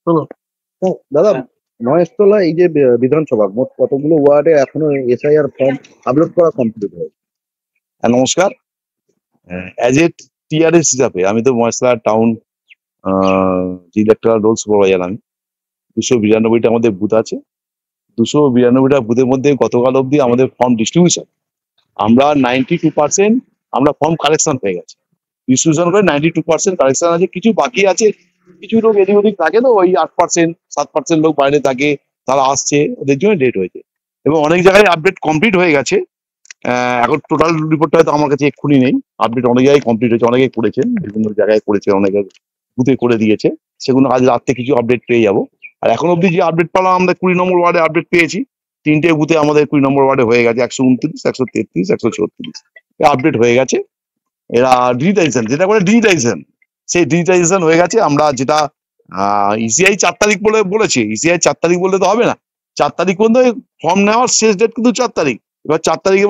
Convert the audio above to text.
শোনো। দাদা, মহেশতলা এই যে বিধানসভা মোট কতগুলো ওয়ার্ডে এখনো এসআইআর ফর্ম আপলোড করা কমপ্লিট হয়েছে? নমস্কার। অ্যাজ এ টিআরএস হিসাবে আমি তো মহেশতলা টাউন যে ইলেকট্রাল রোল সুপারভাইজার। আমি 292টা আমাদের বুথ আছে। 292টা বুথের মধ্যে গতকাল অবধি আমাদের ফর্ম ডিস্ট্রিবিউশন আমরা 92% আমরা ফর্ম কালেকশন হয়ে গেছে। ডিস্ট্রিবিউশন করে 92% কালেকশন আছে। কিছু বাকি আছে, কিছু লোক এদিক ওদিক থাকে, তো ওই 8% 7% লোক বাইরে থাকে, তারা আসছে, ওদের জন্য লেট হয়েছে। এবং অনেক জায়গায় আপডেট কমপ্লিট হয়ে গেছে। এখন টোটাল রিপোর্টটা হয়তো আমার কাছে এক্ষুনি নেই। আপডেট অনেক জায়গায় কমপ্লিট হয়েছে, অনেকে করেছেন, বিভিন্ন জায়গায় করেছে, অনেকে বুথে করে দিয়েছে। সেগুলো আজ রাত্রে কিছু আপডেট পেয়ে যাবো। আর এখন অব্দি যে আপডেট পেলাম, আমরা 20 নম্বর ওয়ার্ডে আপডেট পেয়েছি। 3টে বুথে আমাদের 20 নম্বর ওয়ার্ডে হয়ে গেছে 129, 133, 136 আপডেট হয়ে গেছে। এরা ডিজিটাইজেশন যেটা করে ডিজিটাইজেশন, সেই ডিজিটাইজেশন হয়ে গেছে। আমরা যেটা ইসিআই 4 তারিখ বলেছে, ইসিআই 4 তারিখ বললে তো হবে না। 4 তারিখ পর্যন্ত ফর্ম নেওয়ার শেষ ডেট কিন্তু 4 তারিখ। এবার 4 তারিখে